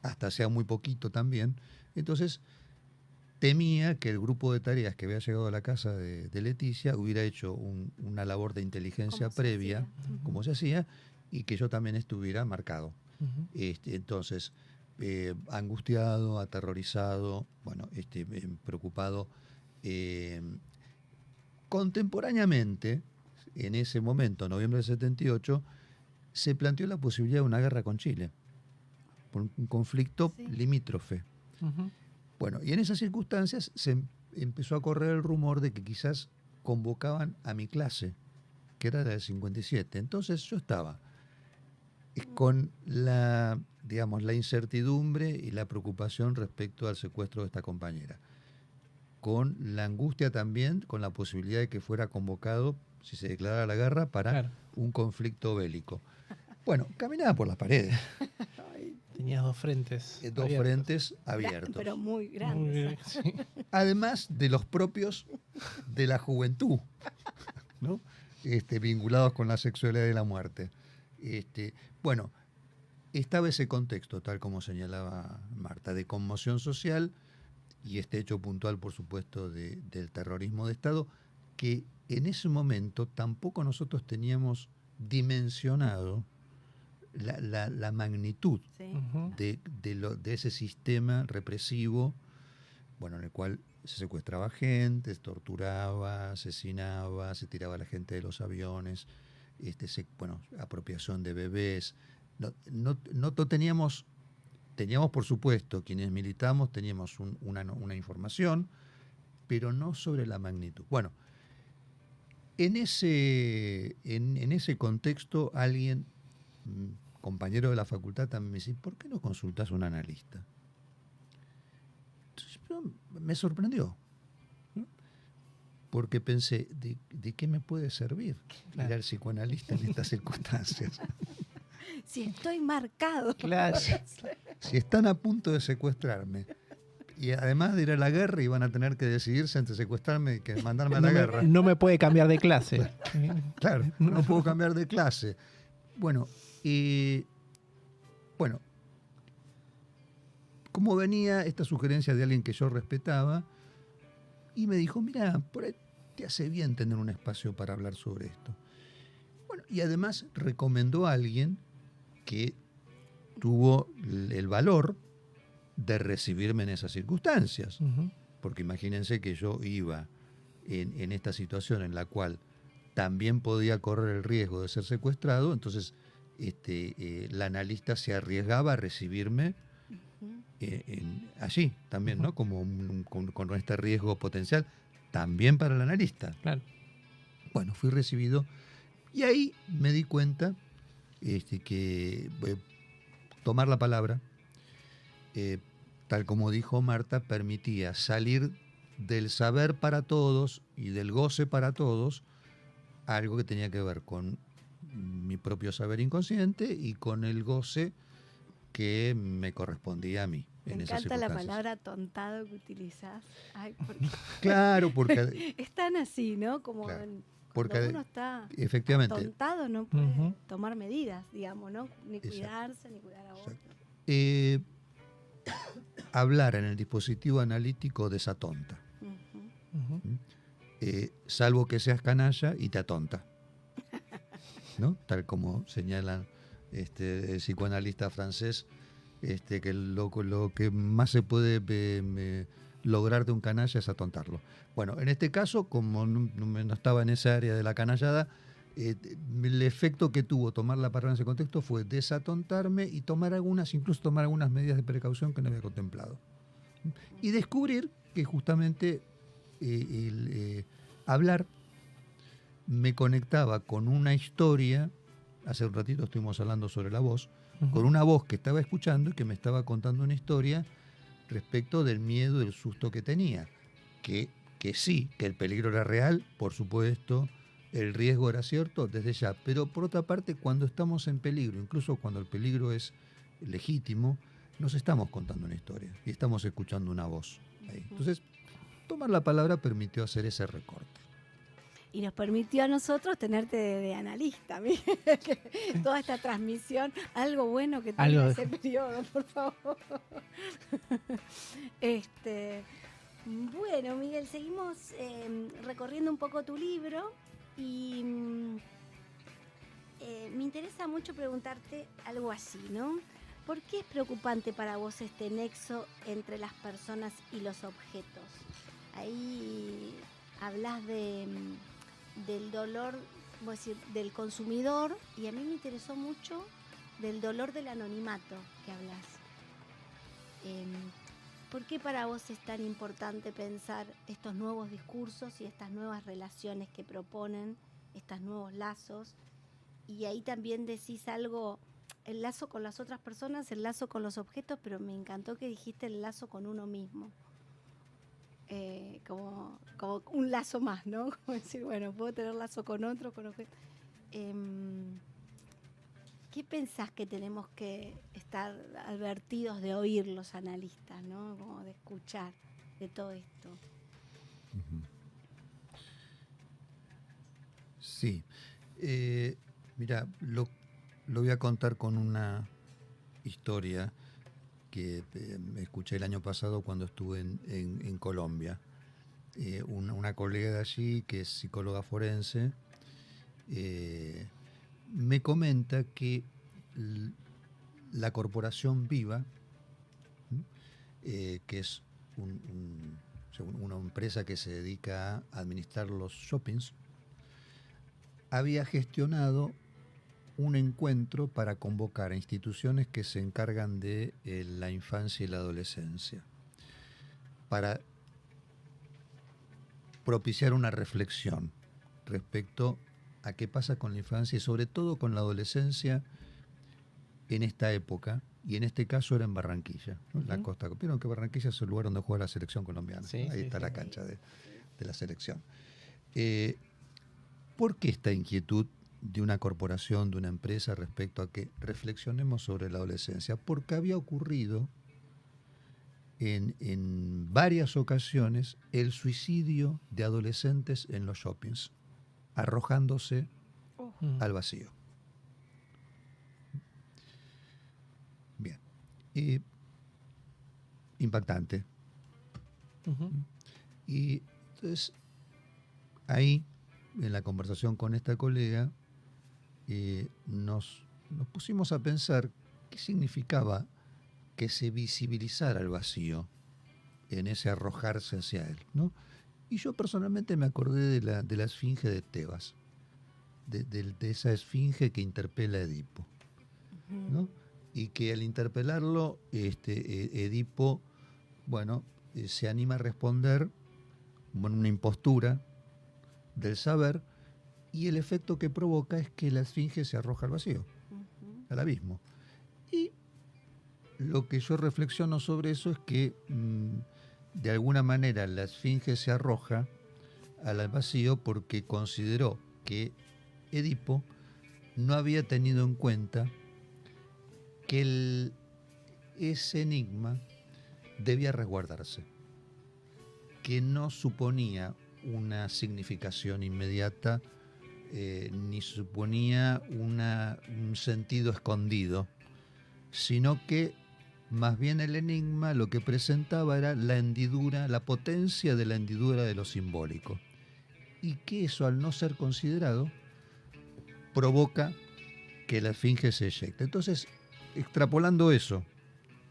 [SPEAKER 4] hasta hacía muy poquito también. Entonces temía que el grupo de tareas que había llegado a la casa de Leticia hubiera hecho una labor de inteligencia previa, como se hacía, y que yo también estuviera marcado. Entonces, angustiado, aterrorizado, preocupado. Contemporáneamente, en ese momento, noviembre del 78, se planteó la posibilidad de una guerra con Chile, por un conflicto limítrofe. Bueno, y en esas circunstancias se empezó a correr el rumor de que quizás convocaban a mi clase, que era la del 57. Entonces yo estaba con la incertidumbre y la preocupación respecto al secuestro de esta compañera, con la angustia también, con la posibilidad de que fuera convocado, si se declarara la guerra, para un conflicto bélico. Bueno, caminaba por las paredes.
[SPEAKER 3] Tenías 2 frentes.
[SPEAKER 4] Frentes abiertos.
[SPEAKER 2] Pero muy grandes.
[SPEAKER 3] Sí.
[SPEAKER 4] Además de los propios de la juventud, ¿no? Vinculados con la sexualidad y la muerte. Bueno, estaba ese contexto, tal como señalaba Marta, de conmoción social, y este hecho puntual, por supuesto, del terrorismo de Estado, que en ese momento tampoco nosotros teníamos dimensionado la magnitud de ese sistema represivo, en el cual se secuestraba gente, se torturaba, asesinaba, se tiraba a la gente de los aviones, apropiación de bebés. No teníamos, por supuesto, quienes militamos teníamos una información, pero no sobre la magnitud. Bueno, en ese contexto alguien, compañero de la facultad, también me dice: ¿por qué no consultas a un analista? Entonces, me sorprendió, porque pensé, ¿de qué me puede servir ir al psicoanalista en estas circunstancias?
[SPEAKER 2] Si estoy marcado.
[SPEAKER 3] Claro.
[SPEAKER 4] Si están a punto de secuestrarme, y además de ir a la guerra, iban a tener que decidirse entre secuestrarme y que mandarme a la guerra.
[SPEAKER 3] No me puede cambiar de clase.
[SPEAKER 4] Claro, no puedo cambiar de clase. Bueno, como venía esta sugerencia de alguien que yo respetaba, y me dijo: mira, por ahí te hace bien tener un espacio para hablar sobre esto. Bueno, y además recomendó a alguien que tuvo el valor de recibirme en esas circunstancias. Porque imagínense que yo iba en esta situación en la cual también podía correr el riesgo de ser secuestrado. Entonces la analista se arriesgaba a recibirme allí también, ¿no? Como con este riesgo potencial también para el analista.
[SPEAKER 3] Claro.
[SPEAKER 4] Bueno, fui recibido y ahí me di cuenta que tomar la palabra, tal como dijo Marta, permitía salir del saber para todos y del goce para todos, algo que tenía que ver con mi propio saber inconsciente y con el goce que me correspondía a mí.
[SPEAKER 2] Me
[SPEAKER 4] en esas
[SPEAKER 2] encanta la
[SPEAKER 4] circunstancias.
[SPEAKER 2] palabra tontado que utilizás. Ay, porque
[SPEAKER 4] Claro, porque
[SPEAKER 2] es tan así, ¿no? Como
[SPEAKER 4] Claro,
[SPEAKER 2] cuando
[SPEAKER 4] porque
[SPEAKER 2] uno está
[SPEAKER 4] efectivamente
[SPEAKER 2] atontado no puede
[SPEAKER 3] Ujú.
[SPEAKER 2] tomar medidas, digamos, ¿no? Ni
[SPEAKER 4] Exacto.
[SPEAKER 2] cuidarse, ni cuidar a otro.
[SPEAKER 4] Exacto. eh, hablar en el dispositivo analítico desatonta,
[SPEAKER 2] Ujú.
[SPEAKER 3] Ujú.
[SPEAKER 4] salvo que seas canalla y te atonta, ¿no? Tal como señala el psicoanalista francés, que lo que más se puede lograr de un canalla es atontarlo. Bueno, en este caso, como no estaba en esa área de la canallada, el efecto que tuvo tomar la palabra en ese contexto fue desatontarme y incluso tomar algunas medidas de precaución que no había contemplado. Y descubrir que justamente hablar me conectaba con una historia. Hace un ratito estuvimos hablando sobre la voz, con una voz que estaba escuchando y que me estaba contando una historia respecto del miedo y del susto que tenía. Que sí, que el peligro era real, por supuesto, el riesgo era cierto desde ya, pero por otra parte, cuando estamos en peligro, incluso cuando el peligro es legítimo, nos estamos contando una historia y estamos escuchando una voz ahí. Entonces, tomar la palabra permitió hacer ese recorte.
[SPEAKER 2] Y nos permitió a nosotros tenerte de analista, Miguel, que toda esta transmisión, algo bueno que tenga ese periodo, por favor. Bueno, Miguel, seguimos recorriendo un poco tu libro y me interesa mucho preguntarte algo así, ¿no? ¿Por qué es preocupante para vos este nexo entre las personas y los objetos? Ahí hablas del dolor, voy a decir, del consumidor, y a mí me interesó mucho del dolor del anonimato que hablas. ¿Por qué para vos es tan importante pensar estos nuevos discursos y estas nuevas relaciones que proponen, estos nuevos lazos? Y ahí también decís algo, el lazo con las otras personas, el lazo con los objetos, pero me encantó que dijiste el lazo con uno mismo. Como un lazo más, ¿no? Como decir, bueno, puedo tener lazo con otro, con objetos. ¿Qué pensás que tenemos que estar advertidos de oír los analistas, ¿no? Como de escuchar de todo esto.
[SPEAKER 4] Sí. Mira, lo voy a contar con una historia que me escuché el año pasado cuando estuve en Colombia. Una colega de allí, que es psicóloga forense, me comenta que la corporación Viva, que es una empresa que se dedica a administrar los shoppings, había gestionado un encuentro para convocar a instituciones que se encargan de la infancia y la adolescencia, para propiciar una reflexión respecto a qué pasa con la infancia y sobre todo con la adolescencia en esta época, y en este caso era en Barranquilla, ¿no? La costa. Vieron que Barranquilla es el lugar donde juega la selección colombiana.
[SPEAKER 3] Sí,
[SPEAKER 4] ahí
[SPEAKER 3] sí,
[SPEAKER 4] está
[SPEAKER 3] sí.
[SPEAKER 4] la cancha de la selección. ¿Por qué esta inquietud de una corporación, de una empresa, respecto a que reflexionemos sobre la adolescencia? Porque había ocurrido en varias ocasiones el suicidio de adolescentes en los shoppings, arrojándose al vacío. Bien. Impactante. Y entonces, ahí, en la conversación con esta colega, nos pusimos a pensar qué significaba que se visibilizara el vacío en ese arrojarse hacia él, ¿no? Y yo personalmente me acordé de la esfinge de Tebas, de esa esfinge que interpela a Edipo, ¿no? Y que al interpelarlo, Edipo, bueno, se anima a responder, bueno, una impostura del saber, y el efecto que provoca es que la esfinge se arroja al vacío, al abismo. Y lo que yo reflexiono sobre eso es que de alguna manera la esfinge se arroja al vacío porque consideró que Edipo no había tenido en cuenta que ese enigma debía resguardarse, que no suponía una significación inmediata, ni suponía un sentido escondido, sino que más bien el enigma lo que presentaba era la hendidura, la potencia de la hendidura de lo simbólico, y que eso, al no ser considerado, provoca que la esfinge se eyecte. Entonces, extrapolando eso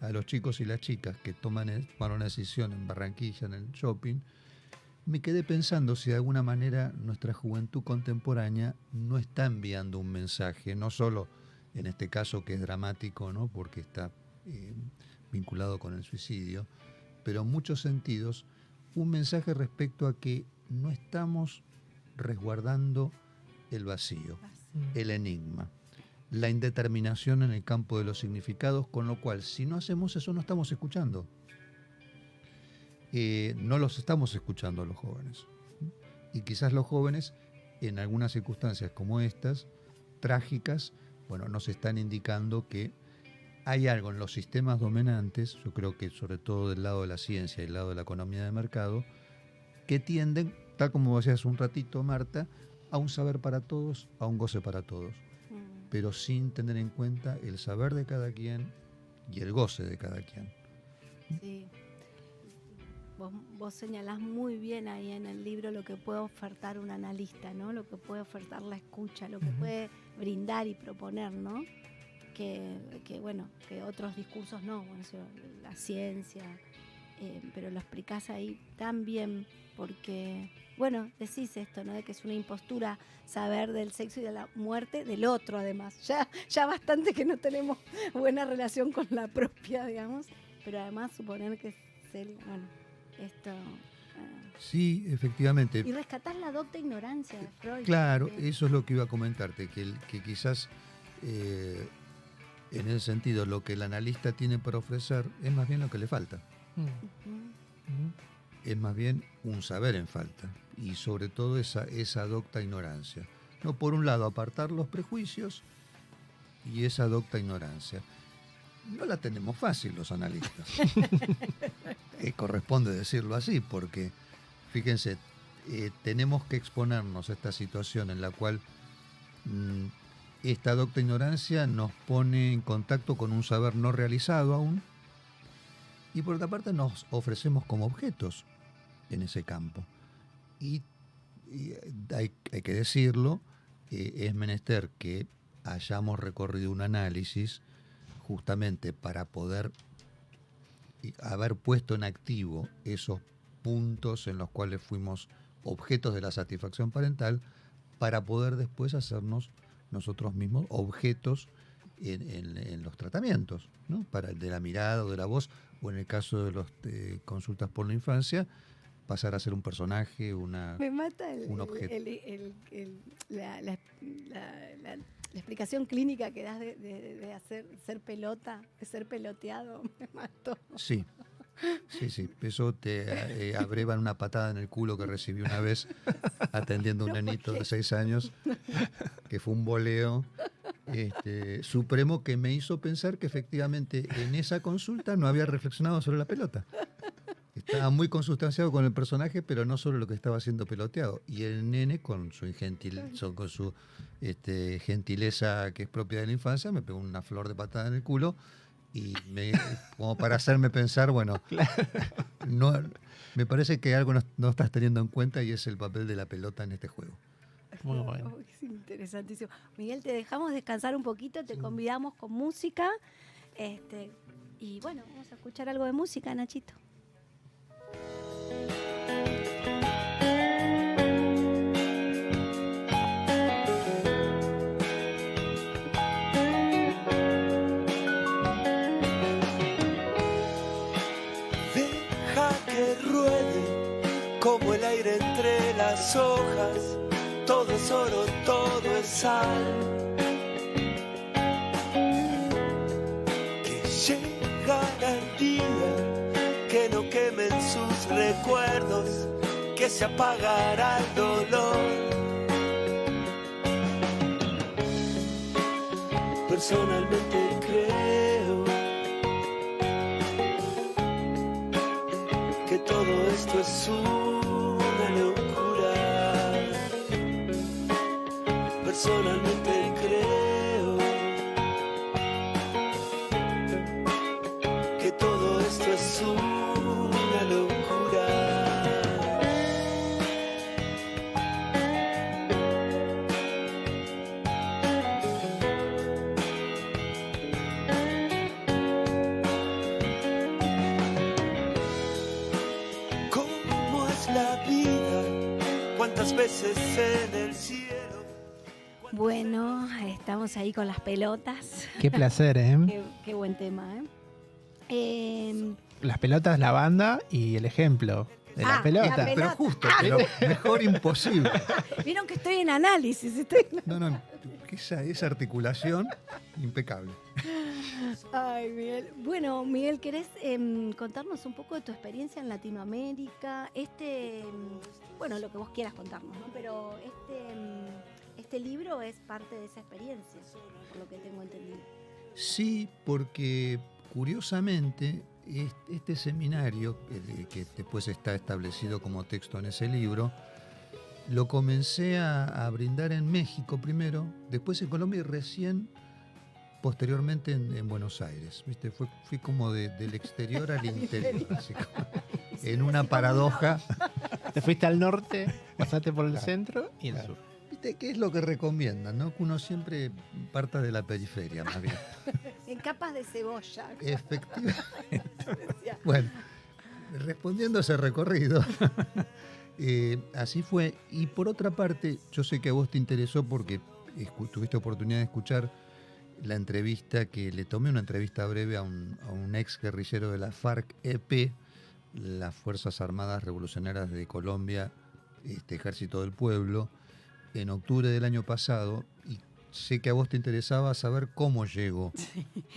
[SPEAKER 4] a los chicos y las chicas que tomaron una decisión en Barranquilla, en el shopping, me quedé pensando si de alguna manera nuestra juventud contemporánea no está enviando un mensaje, no solo en este caso que es dramático, ¿no? Porque está vinculado con el suicidio, pero en muchos sentidos un mensaje respecto a que no estamos resguardando el vacío, el enigma, la indeterminación en el campo de los significados, con lo cual si no hacemos eso no estamos escuchando. No los estamos escuchando a los jóvenes. Y quizás los jóvenes, en algunas circunstancias como estas, trágicas, bueno, nos están indicando que hay algo en los sistemas dominantes, yo creo que sobre todo del lado de la ciencia y del lado de la economía de mercado, que tienden, tal como decías un ratito, Marta, a un saber para todos, a un goce para todos, pero sin tener en cuenta el saber de cada quien y el goce de cada quien.
[SPEAKER 2] Sí. Vos señalás muy bien ahí en el libro lo que puede ofertar un analista, ¿no? Lo que puede ofertar la escucha, lo que puede brindar y proponer, ¿no? Que bueno, que otros discursos no, bueno, la ciencia, pero lo explicás ahí tan bien porque, bueno, decís esto, ¿no? De que es una impostura saber del sexo y de la muerte del otro, además. Ya bastante que no tenemos buena relación con la propia, digamos, pero además suponer que bueno, esto...
[SPEAKER 4] Sí, efectivamente.
[SPEAKER 2] Y rescatar la docta ignorancia de Freud.
[SPEAKER 4] Claro, eso es lo que iba a comentarte, que quizás en ese sentido lo que el analista tiene para ofrecer es más bien lo que le falta. Es más bien un saber en falta y sobre todo esa docta ignorancia. No, por un lado, apartar los prejuicios y esa docta ignorancia. No la tenemos fácil los analistas. Corresponde decirlo así, porque fíjense, tenemos que exponernos a esta situación en la cual esta docta ignorancia nos pone en contacto con un saber no realizado aún, y por otra parte nos ofrecemos como objetos en ese campo. Y hay que decirlo, es menester que hayamos recorrido un análisis justamente para poder haber puesto en activo esos puntos en los cuales fuimos objetos de la satisfacción parental, para poder después hacernos nosotros mismos objetos en los tratamientos, ¿no? Para el de la mirada o de la voz, o en el caso de las consultas por la infancia, pasar a ser un personaje,
[SPEAKER 2] Me mata
[SPEAKER 4] un objeto.
[SPEAKER 2] La explicación clínica que das de ser pelota, de ser peloteado, me mató.
[SPEAKER 4] Sí. Eso te abreva una patada en el culo que recibí una vez atendiendo a un nenito de 6 años, que fue un voleo supremo que me hizo pensar que efectivamente en esa consulta no había reflexionado sobre la pelota. Estaba muy consustanciado con el personaje, pero no sobre lo que estaba siendo peloteado. Y el nene, con su gentileza que es propia de la infancia, me pegó una flor de patada en el culo. Y como para hacerme pensar, bueno, no, me parece que algo no estás teniendo en cuenta, y es el papel de la pelota en este juego.
[SPEAKER 3] Muy bueno.
[SPEAKER 2] Es interesantísimo. Miguel, te dejamos descansar un poquito, te convidamos con música. Y bueno, vamos a escuchar algo de música, Nachito.
[SPEAKER 5] Como el aire entre las hojas, todo es oro, todo es sal, que llegará el día que no quemen sus recuerdos, que se apagará el dolor. Personalmente creo que todo esto es una locura. Personalmente creo que todo esto es una locura. ¿Cómo es la vida? ¿Cuántas veces en el cielo?
[SPEAKER 2] Bueno, estamos ahí con las pelotas.
[SPEAKER 3] Qué placer, ¿eh?
[SPEAKER 2] Qué buen tema, ¿eh?
[SPEAKER 3] Las pelotas, la banda y el ejemplo de la
[SPEAKER 2] Ah,
[SPEAKER 3] pelota.
[SPEAKER 2] la pelota.
[SPEAKER 4] Pero justo, pero mejor imposible.
[SPEAKER 2] Vieron que estoy en análisis.
[SPEAKER 4] No, esa articulación, impecable.
[SPEAKER 2] Ay, Miguel. Bueno, Miguel, ¿querés contarnos un poco de tu experiencia en Latinoamérica? Bueno, lo que vos quieras contarnos, ¿no? Pero este libro es parte de esa experiencia, por lo que tengo entendido.
[SPEAKER 4] Sí, porque curiosamente este seminario, que después está establecido como texto en ese libro, lo comencé a brindar en México primero, después en Colombia y recién posteriormente en Buenos Aires. ¿Viste? Fui como del exterior al interior, así como en una paradoja.
[SPEAKER 3] Te fuiste al norte, pasaste por el centro y el sur.
[SPEAKER 4] ¿Viste qué es lo que recomiendan? ¿No? Que uno siempre parta de la periferia, más bien.
[SPEAKER 2] En capas de cebolla.
[SPEAKER 4] Efectivamente. Bueno, respondiendo a ese recorrido, así fue. Y por otra parte, yo sé que a vos te interesó porque tuviste oportunidad de escuchar la entrevista que le tomé, una entrevista breve a un ex guerrillero de la FARC-EP, las Fuerzas Armadas Revolucionarias de Colombia, Ejército del Pueblo, en octubre del año pasado. Y sé que a vos te interesaba saber cómo llegó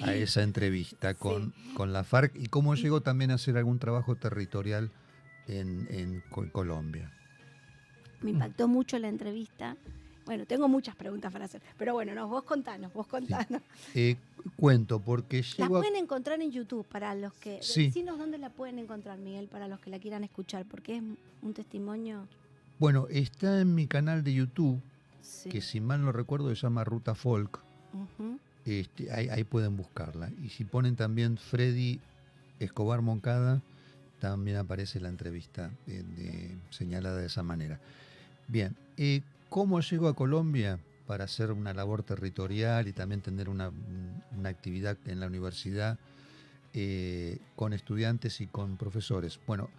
[SPEAKER 4] a esa entrevista con la FARC y cómo llegó también a hacer algún trabajo territorial en Colombia.
[SPEAKER 2] Me impactó mucho la entrevista. Bueno, tengo muchas preguntas para hacer, pero bueno, vos contanos.
[SPEAKER 4] Cuento, porque
[SPEAKER 2] Las
[SPEAKER 4] llego
[SPEAKER 2] pueden encontrar en YouTube para los que...
[SPEAKER 4] Sí.
[SPEAKER 2] Decinos dónde la pueden encontrar, Miguel, para los que la quieran escuchar, porque es un testimonio...
[SPEAKER 4] Bueno, está en mi canal de YouTube,
[SPEAKER 2] Sí.
[SPEAKER 4] que si mal no recuerdo se llama Ruta Folk.
[SPEAKER 2] Ujú.
[SPEAKER 4] Ahí pueden buscarla. Y si ponen también Freddy Escobar Moncada, también aparece la entrevista señalada de esa manera. Bien, ¿cómo llego a Colombia para hacer una labor territorial y también tener una actividad en la universidad con estudiantes y con profesores? Bueno,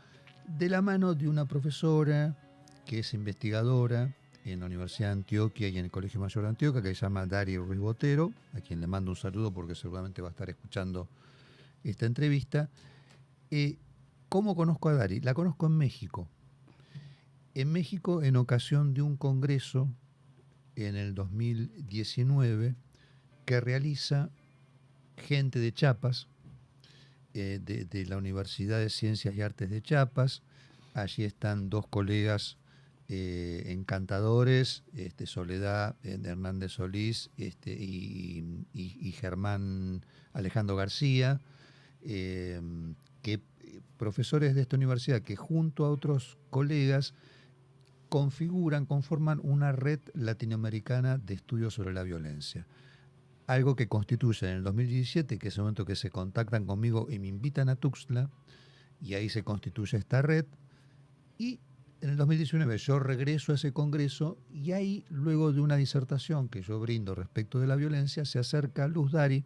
[SPEAKER 4] de la mano de una profesora que es investigadora en la Universidad de Antioquia y en el Colegio Mayor de Antioquia, que se llama Dari Ruiz Botero, a quien le mando un saludo porque seguramente va a estar escuchando esta entrevista. ¿Cómo conozco a Dari? La conozco en México. En México, en ocasión de un congreso en el 2019 que realiza gente de Chiapas, de la Universidad de Ciencias y Artes de Chiapas. Allí están dos colegas encantadores, Soledad Hernández Solís y Germán Alejandro García, que profesores de esta universidad que junto a otros colegas conforman una red latinoamericana de estudios sobre la violencia. Algo que constituye en el 2017, que es el momento que se contactan conmigo y me invitan a Tuxtla, y ahí se constituye esta red. Y en el 2019 yo regreso a ese congreso y ahí, luego de una disertación que yo brindo respecto de la violencia, se acerca Luz Dari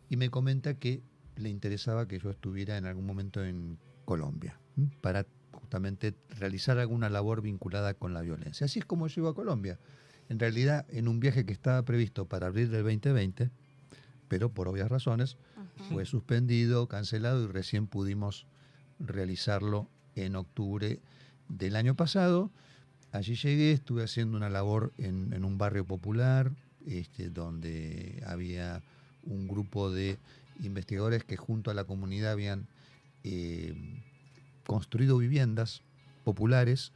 [SPEAKER 4] y me comenta que le interesaba que yo estuviera en algún momento en Colombia para justamente realizar alguna labor vinculada con la violencia. Así es como llego a Colombia. En realidad, en un viaje que estaba previsto para abril del 2020, pero por obvias razones, fue suspendido, cancelado y recién pudimos realizarlo en octubre del año pasado. allí llegué, estuve haciendo una labor en un barrio popular, donde había un grupo de investigadores que junto a la comunidad habían construido viviendas populares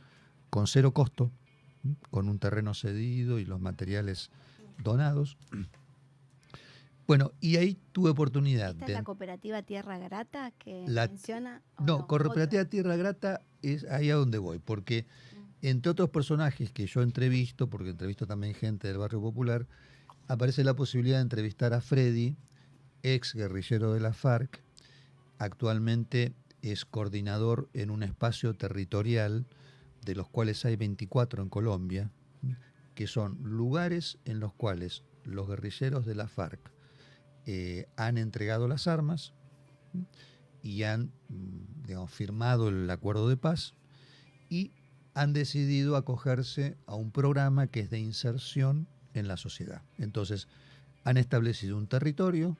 [SPEAKER 4] con cero costo, con un terreno cedido y los materiales donados. Bueno, y ahí tuve oportunidad
[SPEAKER 2] ¿Esta es la cooperativa Tierra Grata que
[SPEAKER 4] La-
[SPEAKER 2] menciona? ¿o
[SPEAKER 4] No, con Cooperativa
[SPEAKER 2] Otra.
[SPEAKER 4] Tierra Grata es ahí a donde voy, porque entre otros personajes que yo entrevisto, porque entrevisto también gente del barrio popular, aparece la posibilidad de entrevistar a Freddy, ex guerrillero de la FARC, actualmente es coordinador en un espacio territorial, de los cuales hay 24 en Colombia, que son lugares en los cuales los guerrilleros de la FARC han entregado las armas y han, digamos, firmado el acuerdo de paz y han decidido acogerse a un programa que es de inserción en la sociedad. Entonces, han establecido un territorio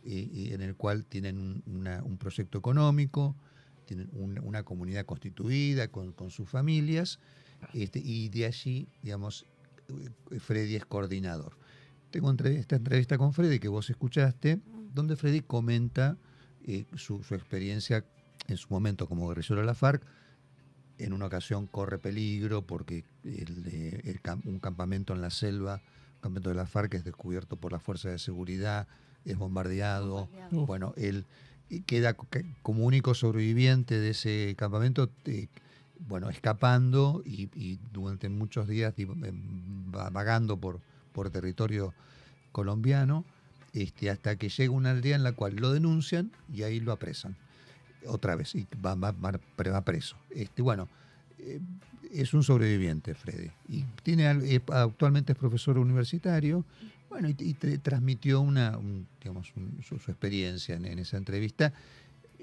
[SPEAKER 4] en el cual tienen un proyecto económico, tienen una comunidad constituida con sus familias, y de allí, digamos, Freddy es coordinador. Tengo esta entrevista con Freddy que vos escuchaste, donde Freddy comenta su experiencia en su momento como guerrillero de la FARC. En una ocasión corre peligro porque un campamento en la selva, un campamento de la FARC, es descubierto por las fuerzas de seguridad, es bombardeado. Bueno, él queda como único sobreviviente de ese campamento, bueno, escapando y durante muchos días vagando por territorio colombiano, hasta que llega una aldea en la cual lo denuncian y ahí lo apresan otra vez y va preso. Bueno, es un sobreviviente, Freddy, y actualmente es profesor universitario. Bueno, y transmitió su experiencia en esa entrevista.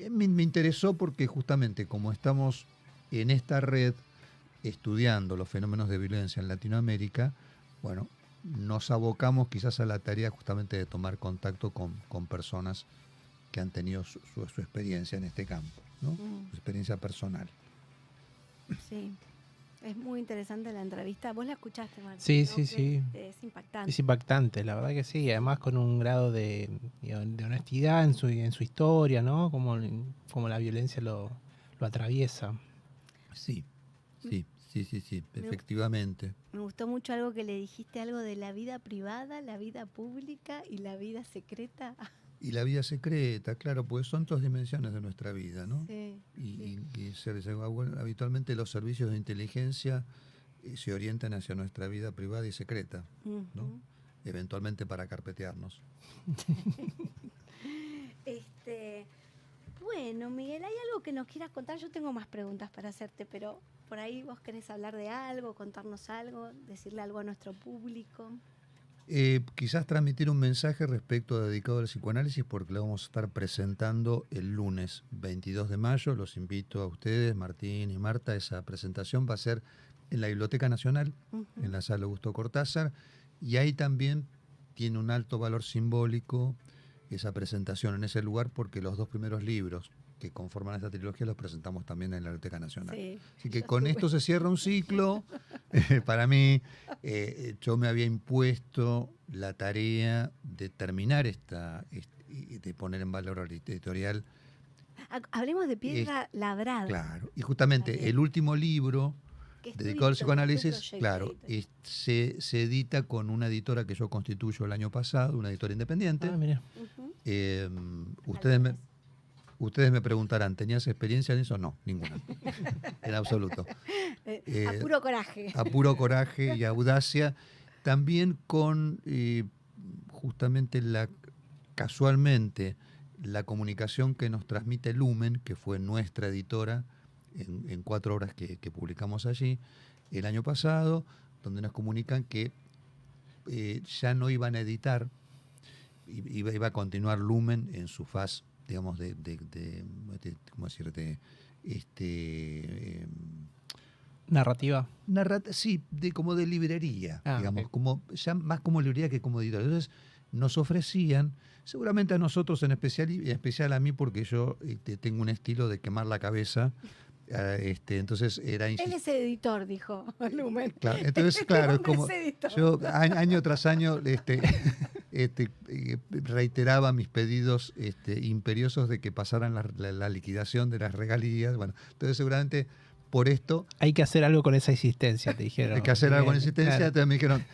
[SPEAKER 4] Me interesó porque justamente como estamos en esta red estudiando los fenómenos de violencia en Latinoamérica, bueno, nos abocamos quizás a la tarea justamente de tomar contacto con personas que han tenido su experiencia en este campo, ¿no? Su experiencia personal.
[SPEAKER 2] Sí, es muy interesante la entrevista. ¿Vos la escuchaste, Martín?
[SPEAKER 3] Sí,
[SPEAKER 2] ¿no?
[SPEAKER 3] sí, sí.
[SPEAKER 2] Es impactante.
[SPEAKER 3] Es impactante, la verdad que sí. Además con un grado de honestidad en su historia, ¿no? Como la violencia lo atraviesa.
[SPEAKER 4] Sí, efectivamente.
[SPEAKER 2] Me gustó mucho algo que le dijiste, algo de la vida privada, la vida pública y la vida secreta.
[SPEAKER 4] Y la vida secreta, claro, pues son dos dimensiones de nuestra vida, ¿no?
[SPEAKER 2] Sí,
[SPEAKER 4] Y habitualmente los servicios de inteligencia se orientan hacia nuestra vida privada y secreta, ¿no? Eventualmente para carpetearnos.
[SPEAKER 2] Bueno, Miguel, ¿hay algo que nos quieras contar? Yo tengo más preguntas para hacerte, pero por ahí vos querés hablar de algo, contarnos algo, decirle algo a nuestro público.
[SPEAKER 4] Quizás transmitir un mensaje dedicado al psicoanálisis, porque lo vamos a estar presentando el lunes 22 de mayo. Los invito a ustedes, Martín y Marta. Esa presentación va a ser en la Biblioteca Nacional, en la sala Augusto Cortázar, y ahí también tiene un alto valor simbólico esa presentación en ese lugar, porque los dos primeros libros que conforman esta trilogía los presentamos también en la Biblioteca Nacional.
[SPEAKER 2] Sí,
[SPEAKER 4] así que con esto se cierra un ciclo. Para mí, yo me había impuesto la tarea de terminar de poner en valor el editorial.
[SPEAKER 2] Hablemos de Piedra Labrada.
[SPEAKER 4] Claro, y justamente el último libro dedicado al psicoanálisis, claro, se edita con una editora que yo constituyo el año pasado, una editora independiente.
[SPEAKER 3] Mira.
[SPEAKER 4] Ustedes me preguntarán, ¿tenías experiencia en eso? No, ninguna, en absoluto.
[SPEAKER 2] A puro coraje.
[SPEAKER 4] A puro coraje y audacia. También con justamente casualmente la comunicación que nos transmite Lumen, que fue nuestra editora en 4 obras que publicamos allí el año pasado, donde nos comunican que ya no iban a editar, iba a continuar Lumen en su faz, digamos, ¿cómo decirte?
[SPEAKER 3] Narrativa.
[SPEAKER 4] Sí, como de librería, digamos,
[SPEAKER 3] okay.
[SPEAKER 4] Ya más como librería que como editorial. Entonces nos ofrecían, seguramente a nosotros en especial a mí, porque yo tengo un estilo de quemar la cabeza Entonces era
[SPEAKER 2] Él es editor, dijo Lumen.
[SPEAKER 4] Claro, entonces, claro, es como
[SPEAKER 2] editor.
[SPEAKER 4] yo año tras año reiteraba mis pedidos imperiosos de que pasaran la liquidación de las regalías. Bueno, entonces seguramente por esto
[SPEAKER 3] Hay que hacer algo con esa existencia, te dijeron.
[SPEAKER 4] hay que hacer algo con
[SPEAKER 3] Bien,
[SPEAKER 4] existencia.
[SPEAKER 3] claro.
[SPEAKER 4] Entonces me dijeron,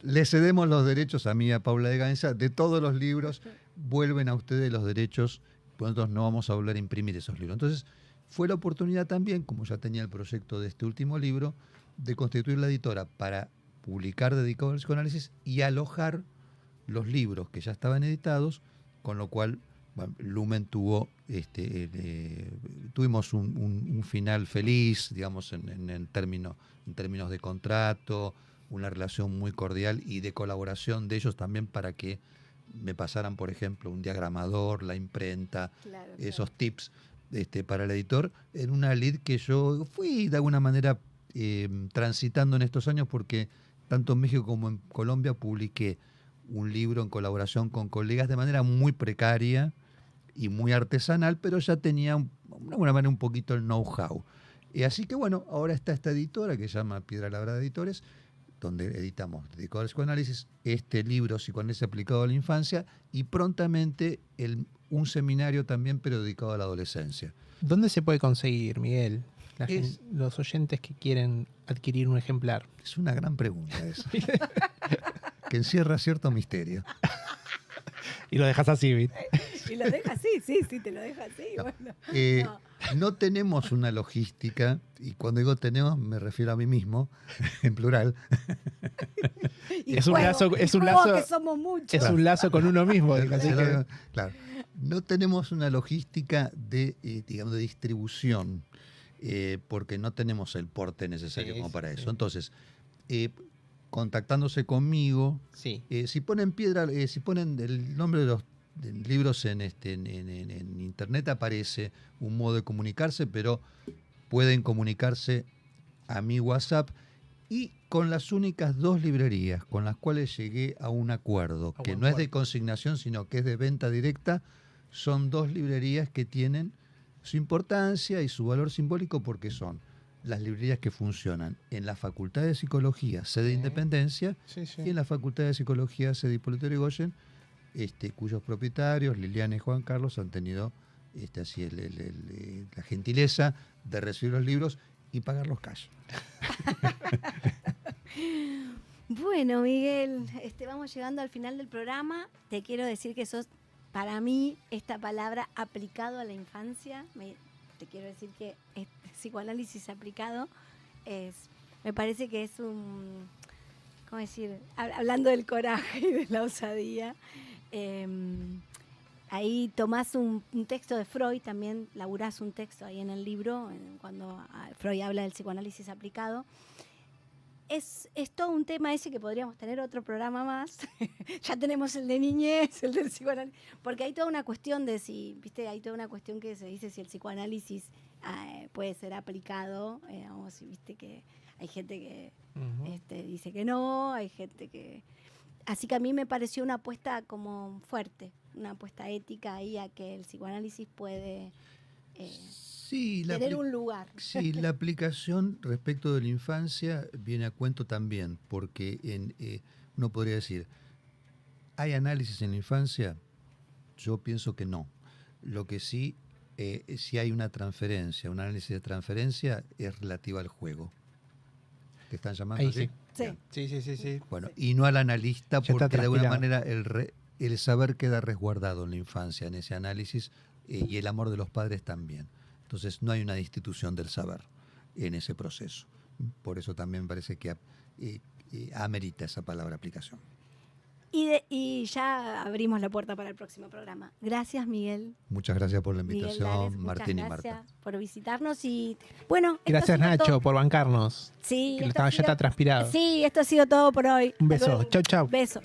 [SPEAKER 4] le cedemos los derechos a mí y a Paula de Gainza de todos los libros, vuelven a ustedes los derechos, pues nosotros no vamos a volver a imprimir esos libros. Entonces fue la oportunidad también, como ya tenía el proyecto de este último libro, de constituir la editora para publicar dedicado al psicoanálisis y alojar los libros que ya estaban editados, con lo cual bueno, Lumen tuvo tuvimos un final feliz, digamos, en términos de contrato, una relación muy cordial y de colaboración de ellos también para que me pasaran, por ejemplo, un diagramador, la imprenta,
[SPEAKER 2] Claro,
[SPEAKER 4] esos tips para el editor, en una lid que yo fui de alguna manera transitando en estos años, porque tanto en México como en Colombia publiqué un libro en colaboración con colegas de manera muy precaria y muy artesanal, pero ya tenía de alguna manera un poquito el know-how. Así que bueno, ahora está esta editora que se llama Piedra Labrada Editores, donde editamos dedicado al psicoanálisis, este libro Psicoanálisis aplicado a la infancia y prontamente un seminario también, pero dedicado a la adolescencia.
[SPEAKER 3] ¿Dónde se puede conseguir, Miguel?
[SPEAKER 4] Es-
[SPEAKER 3] Los oyentes que quieren adquirir un ejemplar.
[SPEAKER 4] Es una gran pregunta esa, que encierra cierto misterio.
[SPEAKER 3] Y lo dejas así, ¿viste?
[SPEAKER 2] Y lo deja así, sí, te lo deja así.
[SPEAKER 4] No.
[SPEAKER 2] Bueno. No.
[SPEAKER 4] No tenemos una logística, y cuando digo tenemos me refiero a mí mismo, en plural.
[SPEAKER 2] Y
[SPEAKER 3] Es un
[SPEAKER 2] juego,
[SPEAKER 3] lazo- es
[SPEAKER 2] y
[SPEAKER 3] un
[SPEAKER 2] juego
[SPEAKER 3] lazo-
[SPEAKER 2] que somos muchos.
[SPEAKER 3] Es un lazo con uno mismo. digo, así que-
[SPEAKER 4] Claro, no tenemos una logística digamos, de distribución, porque no tenemos el porte necesario
[SPEAKER 3] Sí,
[SPEAKER 4] como para
[SPEAKER 3] sí.
[SPEAKER 4] eso. Entonces, contactándose conmigo,
[SPEAKER 3] Sí.
[SPEAKER 4] si ponen si ponen el nombre de los libros en internet, aparece un modo de comunicarse, pero pueden comunicarse a mi WhatsApp, y con las únicas 2 librerías con las cuales llegué a un acuerdo,
[SPEAKER 3] A
[SPEAKER 4] que
[SPEAKER 3] buen
[SPEAKER 4] no es de
[SPEAKER 3] puerto.
[SPEAKER 4] consignación, sino que es de venta directa, son 2 librerías que tienen su importancia y su valor simbólico, porque son las librerías que funcionan en la Facultad de Psicología, sede
[SPEAKER 3] Sí.
[SPEAKER 4] Independencia,
[SPEAKER 3] Sí, sí.
[SPEAKER 4] y en la Facultad de Psicología, sede Hipólito Yrigoyen, cuyos propietarios, Liliana y Juan Carlos, han tenido así la gentileza de recibir los libros y pagarlos cash.
[SPEAKER 2] Bueno, Miguel, vamos llegando al final del programa. Te quiero decir que sos, para mí, esta palabra aplicado a la infancia, te quiero decir que psicoanálisis aplicado me parece que es ¿cómo decir? Hablando del coraje y de la osadía, ahí tomás un texto de Freud, también laburás un texto ahí en el libro, cuando Freud habla del psicoanálisis aplicado. Es todo un tema ese que podríamos tener otro programa más. Ya tenemos el de niñez, el del psicoanálisis, porque hay toda una cuestión de hay toda una cuestión que se dice si el psicoanálisis puede ser aplicado, viste que hay gente que
[SPEAKER 3] Ujú.
[SPEAKER 2] dice que no, hay gente que... Así que a mí me pareció una apuesta como fuerte, una apuesta ética ahí a que el psicoanálisis puede
[SPEAKER 4] Sí,
[SPEAKER 2] tener un lugar.
[SPEAKER 4] Sí, la aplicación respecto de la infancia viene a cuento también, porque uno podría decir, ¿hay análisis en la infancia? Yo pienso que no. Lo que sí, si hay una transferencia, un análisis de transferencia, es relativa al juego. ¿Te están llamando
[SPEAKER 3] Ahí
[SPEAKER 4] así?
[SPEAKER 3] sí.
[SPEAKER 2] Sí.
[SPEAKER 4] Bien.
[SPEAKER 3] Sí.
[SPEAKER 4] Bueno, y no al analista,
[SPEAKER 3] Ya está
[SPEAKER 4] porque de alguna
[SPEAKER 3] transpirado.
[SPEAKER 4] manera el saber queda resguardado en la infancia, en ese análisis, y el amor de los padres también. Entonces no hay una destitución del saber en ese proceso. Por eso también me parece que amerita esa palabra aplicación.
[SPEAKER 2] Y ya abrimos la puerta para el próximo programa. Gracias, Miguel.
[SPEAKER 4] Muchas gracias por la
[SPEAKER 2] Miguel
[SPEAKER 4] invitación,
[SPEAKER 2] Lares, muchas
[SPEAKER 4] Martín y
[SPEAKER 2] gracias
[SPEAKER 4] Marta.
[SPEAKER 2] por visitarnos. Y bueno, esto
[SPEAKER 3] Gracias,
[SPEAKER 2] ha sido
[SPEAKER 3] Nacho,
[SPEAKER 2] todo.
[SPEAKER 3] por bancarnos.
[SPEAKER 2] Sí,
[SPEAKER 3] Que
[SPEAKER 2] esto ha
[SPEAKER 3] ya
[SPEAKER 2] sido-
[SPEAKER 3] está transpirado.
[SPEAKER 2] Sí, esto ha sido todo por hoy.
[SPEAKER 3] Un
[SPEAKER 2] Hasta
[SPEAKER 3] beso.
[SPEAKER 2] luego.
[SPEAKER 3] Chau, chau.
[SPEAKER 2] Beso.